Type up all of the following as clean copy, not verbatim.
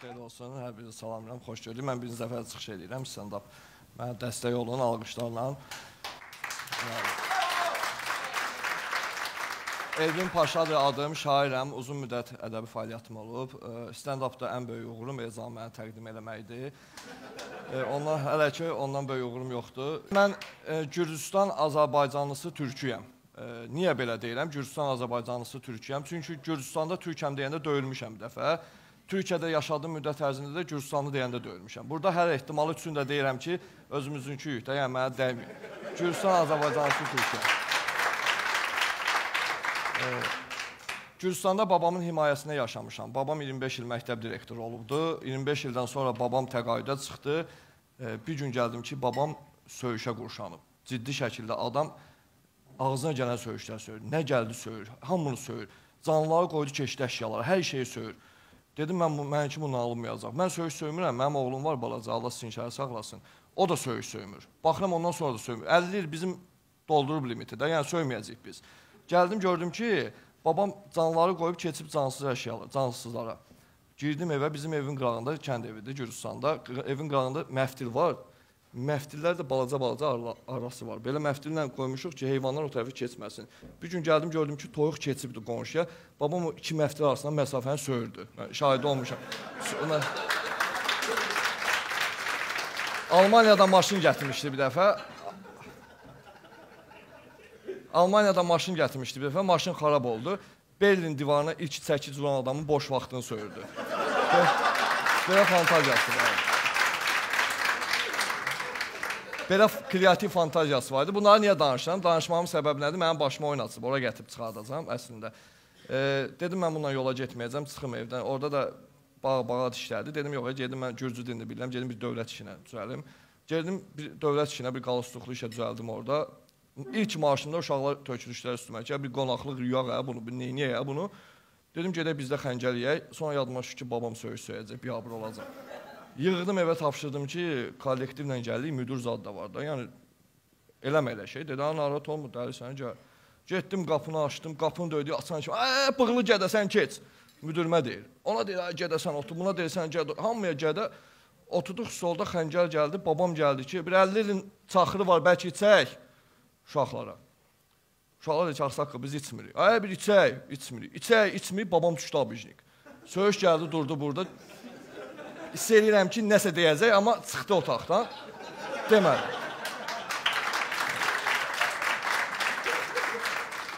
xeyir olsun, hər birini salamlayıram, xoş gördük. Mən birinci dəfə çıxış edirəm, stand-up. Mənə dəstək olun, alqışlarla. Elvin Paşadır adım, şairəm, uzun müddət ədəbi fəaliyyətim olub. Stand-upda ən böyük uğurum Elzanı mənə təqdim eləməkdir. Hələ ki, ondan böyük uğurum yoxdur. Mən Gürcüstan Azərbaycanlısı türküyəm. Niyə belə deyirəm? Gürcüstan Azərbaycanlısı türküyəm. Çünki Gürcüstanda türkəm deyəndə döyülmüşəm bir dəfə. Türkiyədə yaşadığım müddət ərzində də Gürcüstanlı deyəndə döyülmüşəm. Burada hər ehtimal üçün də deyirəm ki, özümüzünküyük də, yəni mənə dəyməyib. Gürcüstan Azərbaycanlısı türküyəm. Gürcüstanda babamın himayəsində yaşamışam. Babam 25 il məktəb direktoru olubdu. 25 ildən sonra babam təqaüdə çıxdı. Bir gün gəldim ki, babam söyüşə qurşanıb. Ciddi şəkildə adam ağzına gələn söyüşlər söyür. Nə gəldi söyür, hamını söyür. Canlıları qoydu keçdi əşyalara, hər şeyi söyür. Dedim, mən ki, bunu alınmayacaq. Mən söyüş söymürəm, mənim oğlum var balaca, Allah sizin şəhər saxlasın. O da söyüş söymür. Baxıram, ondan sonra da söymür. 50 il bizim doldurub limiti də, yəni söyməyəcəyik biz. Gəldim, gördüm ki, babam canlıları qoyub keçib cansız əşyalara, cansızlara. Girdim evə, bizim evin qırağında, kənd evidir, Gürcüstanda. Evin qırağında məftil var. Məftillər də balaca arası var. Belə məftillə qoymuşuq ki, heyvanlar o tərəfi keçməsin. Bir gün gəldim, gördüm ki, toyuq keçibdir qonşuya. Babam o iki məftil arasından məsafəni söyürdü. Şahidi olmuşam. Almaniyadan maşın gətirmişdi bir dəfə. Maşın xarab oldu. Berlin divarına ilk çəkic duran adamın boş vaxtını söyürdü. Belə fantaziyası var. Belə kreativ fantaziyası vardı. Bunları niyə danışıram? Danışmamın səbəbi nədir? Mənim başıma oynatıb, ora gətirib çıxardacam əslində. Dedim, mən bundan yola getməyəcəm, çıxım evdən. Orada da bağ-bağat işlərdi. Dedim, yox, gedim, mən gürcü dilini bilirəm, gedim bir dövlət işinə düzəlim. Gedim, bir dövlət işinə, bir qalıqlı işə düzəldim orada. İlk maaşımda uşaqlar tökülüşlər üstümə ki, bir qonaqlıq yuyaq bunu, bir neyniyək bunu. Dedim, gedək bizdə xəncəl yeyək. Sonra yadıma düşdü ki, babam söyüş söyləyəcək, biabır olacaq. Yığdım evə, tapşırdım ki, kollektivlə gəldik, müdür zad da var da. Yəni, eləmə elə şey. Dedi, narahat olmur, dəli səni gəl. Getdim, qapını açdım, qapını döydü, açan kimi, bığlı gədə, sən keç. Müdürmə deyir. Ona deyir, gədə sən otur, buna deyir, sən gədə. Hamıya gədə. Oturduq, solda xəncəl gəldi, babam gəldi ki, bir 50 ilin çaxırı var, bəlkə içək uşaqlara. Uşaqlar deyir ki, Aksakı, biz içmirik. Bir içək, içmirik. İçək, içməyib, babam düşdü abijnik. Söyüş gəldi, durdu burada. Hiss edirəm ki, nəsə deyəcək, amma çıxdı otaqdan. Demədi.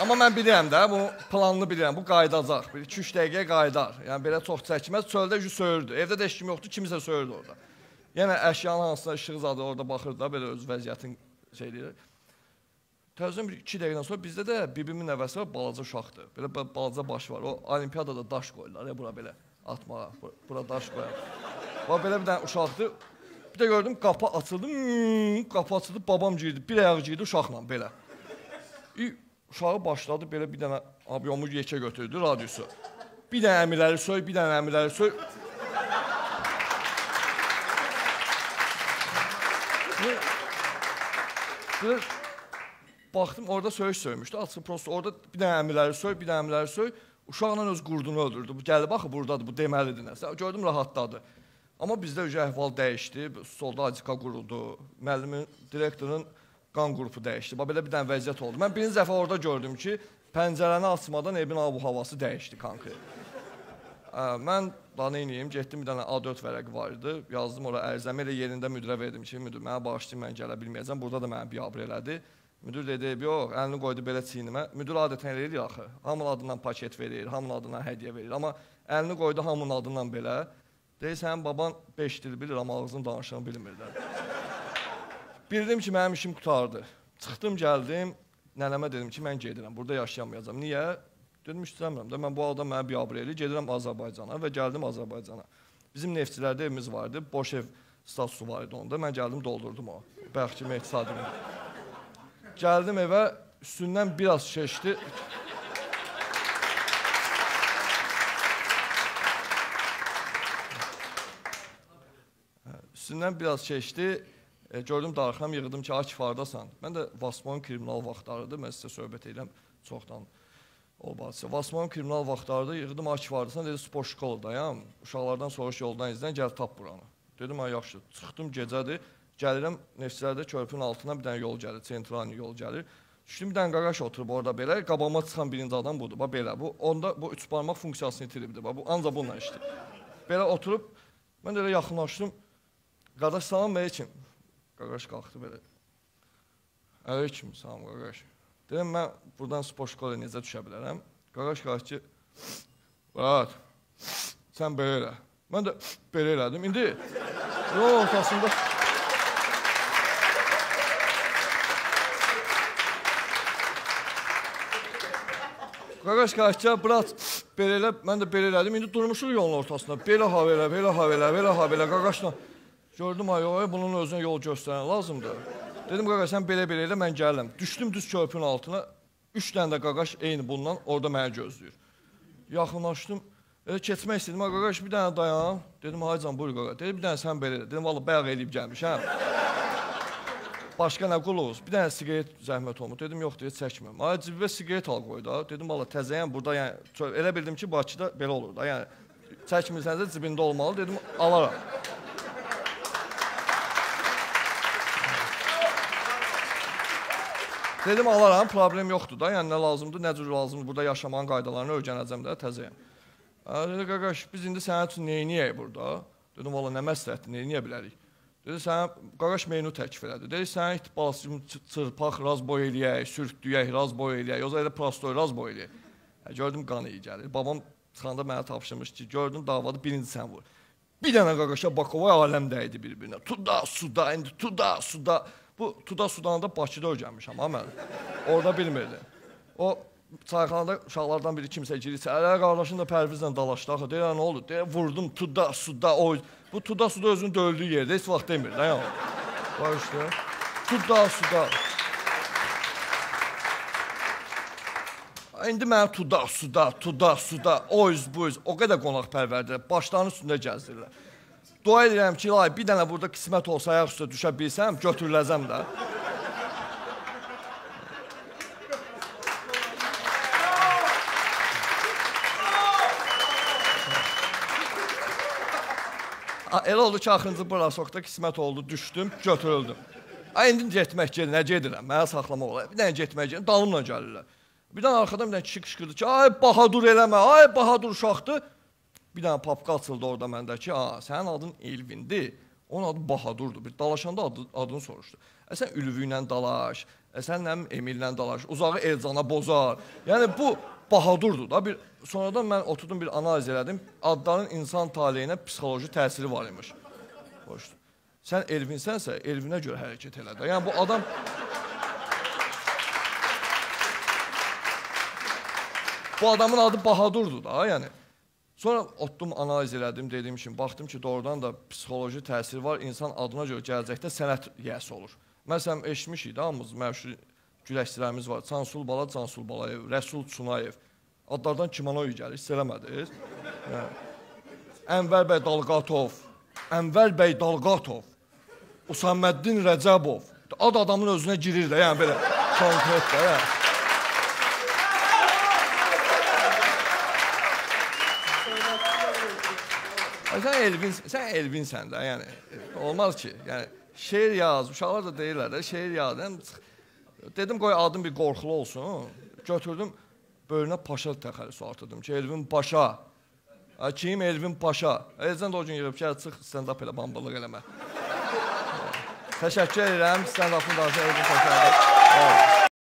Amma mən bilirəm də, bu planını bilirəm, bu qaydacaq. 2-3 dəqiqəyə qaydar. Yəni, belə çox çəkməz, çöldə söyürdü. Evdə də heç kim yoxdur, kimisə söyürdü orada. Yəni, əşyanın hansına işıq zadı orada baxırdı da, belə öz vəziyyətin şey deyir. Təvəzzün 2 dəqiqədən sonra bizdə də bibimin nəvəsi var, balaca uşaqdır. Belə balaca başı var. O, olimpiyadada daş qoyurlar, bura belə atmağa, bura daş qoyar. Və belə bir dənə uşaqdır. Bir də gördüm, qapı açıldı, babam girdi, bir ayağı girdi uşaqla, belə. Uşağı başladı, belə bir dənə abiyomu yekə götürdü, radyosu. Bir dənə əmirləri söy, bir dənə əmirləri söy. Baxdım, orada söyüş söymüşdü, açıq prosto, orada bir dənə əmirləri söy, bir dənə əmirləri söy. Uşaqla öz qurdunu öldürdü. Bu gəldi, baxı, buradadır, bu deməlidir nəsə. Gördüm, rahatladı. Amma bizdə əhval dəyişdi, solda acika quruldu, müəllimin, direktorun qan qrupu dəyişdi. Belə bir dənə vəziyyət oldu. Mən birinci dəfə orada gördüm ki, pəncərəni açmadan evin abu-havası dəyişdi konkret. Mən daha neyniyim, getdim bir dənə A4 vərəqi var idi, yazdım ora ərzəmi, elə yerində müdürə verdim ki, müdür, mənə bağışlayın, mən gələ bilməyəcəm, burada da mənə biabır elədi. Müdür dedi, yox, əlini qoydu belə çiynimə. Müdür adətən eləyir axı, hamının adından paket verir, hamının adından hədiyyə verir. Amma əlini qoydu hamının adından belə. Deyir, sənin baban 5 dil bilir, amma ağzını danışığını bilmirlər. Bildim ki, mənim işim qutardı. Çıxdım, gəldim, nənəmə dedim ki, mən gedirəm, burada yaşayamayacam. Niyə? Dedim, istəmirəm də, mən bu adam mənə biabır eləyir, gedirəm Azərbaycana və gəldim Azərbaycana. Bizim neftçilərdə evimiz vardı, boş ev statusu var idi onda, mən gəldim, doldurdum o. Bəlkə kimi ehtisadımı. Gəldim evə, üstündən biraz keçdi. Üstündən biraz keçdi, gördüm darıxam, yığdım ki, Akif hardasan. Mən də Vasmoyun kriminal vaxtlarıdır, mən sizə söhbət edirəm çoxdan. O bacısı. Vasmanın kriminal vaxtlarda yığdım Akif Ardısına, dedi spor şkoladayam. Uşaqlardan soruş yoldan izlən, gəl tap buranı. Dedim, ay yaxşı. Çıxdım gecədir. Gəlirəm Neftçilərdə körpünün altına bir dənə yol gəlir, sentralni yol gəlir. Düşdüm, bir dənə qaqaş oturub orada belə, qabağıma çıxan birinci adam budur, belə. Bu üç barmaq funksiyasını itiribdir, bu ancaq bununla işdir. Belə oturub, mən də elə yaxınlaşdım. Qardaş, salam, aleyküm. Qaqaş qalxdı belə. Aleyküm, salam, qaqaş. Dedim, mən buradan spor şkolaya necə düşə bilərəm? Qaqaş qalxdı ki, Rahat, sən belə elə. Mən də belə elədim. İndi yol ortasında... Qaqaş qalxdı, brat, belə elə, mən də belə elədim. İndi durmuşuq yolun ortasında. Belə ha belə, belə ha belə, belə ha belə. Qaqaşla gördüm, ay, bunun özünə yol göstərən lazımdır. Dedim, qaqaş, sən belə-belə elə, mən gəlirəm. Düşdüm düz körpünün altına, 3 dənə də qaqaş eyni bundan orada məni gözləyir. Yaxınlaşdım, keçmək istədim, qaqaş, bir dənə dayan. Dedim, haycan, buyur qaqaş. Dedi, bir dənə sən belə elə. Dedim, valla, bayaq eləyib gəlmişəm. Başqa nə quluz? Bir dənə siqaret zəhmət olmur. Dedim, yox, deyə çəkməm. Ay, cibə siqaret al qoy da. Dedim, valla, təzəyən burada, yəni, elə bildim ki, Bakıda belə olur da. Yəni, çəkmirsənsə cibində olmalı. Dedim, alaram. Dedim, alaram, problem yoxdur da, yəni nə lazımdır, nə cür lazımdır, burada yaşamağın qaydalarını öyrənəcəm də, təzəyəm. Dedi, qaqaş, biz indi sənin üçün neyniyək burada? Dedim, valla, nə məsləhətdir, neyniyə bilərik? Dedi, sənə qaqaş meynu təklif elədi. Dedi, sənə it balası çırpaq, razboy eləyək, sürtdüyək, razboy eləyək, yoxsa elə prostoy, razboy eləyək. Gördüm, qan iyi gəlir. Babam çıxanda mənə tapşırmış ki, gördüm, davadı birinci sən vur. Bir dənə qaqaşa Bakovay aləm dəydi bir-birinə. Tuda, suda, indi tuda, suda. Bu Tuda Sudanı da Bakıda öyrənmişəm, ha mən. Orada bilmirdim. O çayxanada uşaqlardan biri kimsə girsə, ələ qardaşın da Pərvizlə dalaşdı, axı, deyir, nə oldu? Deyir, vurdum Tuda Suda, bu Tuda Suda özünün döyüldüyü yerdə, heç vaxt demir, də yəni. Var işte, Tuda Suda. İndi mənə Tuda Suda, o qədər qonaqpərvərdir, başlarının üstündə gəzdirirlər. Dua edirəm ki, bir dənə burada qismət olsa, ayaq üstə düşə bilsəm, götürüləcəm də. Elə oldu ki, axırıncı burasokda qismət oldu, düşdüm, götürüldüm. İndi getmək gedir, nə gedirəm, mənə saxlamaq olar. Bir dənə getmək gedir, dalımla gəlirlər. Bir dənə arxadan bir dənə kişi qışqırdı ki, ay, Bahadur eləmə, ay, Bahadur uşaqdır. Bir dənə papqa açıldı orada məndə ki, sənin adın Elvindir, onun adı Bahadurdur. Bir dalaşanda adını soruşdu. Sən Ülvü ilə dalaş, sən Emillə dalaş, uzağı Elcana bozar. Yəni bu Bahadurdur da. Sonradan mən oturdum bir analiz elədim. Adların insan taleyinə psixoloji təsiri var imiş. Sən Elvinsənsə, Elvinə görə hərəkət elə də. Yəni bu adam... Bu adamın adı Bahadurdur da, yəni. Sonra otdum, analiz elədim, dediyim kimi, baxdım ki, doğrudan da psixoloji təsiri var, insan adına görə gələcəkdə sənət yiyəsi olur. Məsələn, eşitmişik də, hamımız məşhur güləşçilərimiz var. Cansul Bala, Cansul Balayev, Rəsul Çunayev. Adlardan kimonoyu gəlir, hiss eləmədiniz? Ənvər bəy Dalqatov, Usaməddin Rəcəbov. Ad adamın özünə girir də, yəni belə konkret də, yəni. Sən Elvinsən də, yəni, olmaz ki, yəni, şeir yaz, uşaqlar da deyirlər də, şeir yaz, dedim, qoy adım bir qorxulu olsun, götürdüm, bölünə Paşa təxəllüsü artırdım ki, Elvin Paşa, kim Elvin Paşa, Elzən də o gün yığıb ki, çıx, stand-up elə, bambalıq eləmə. Təşəkkür edirəm, stand-up'ın danışan Elvin Paşa'dır.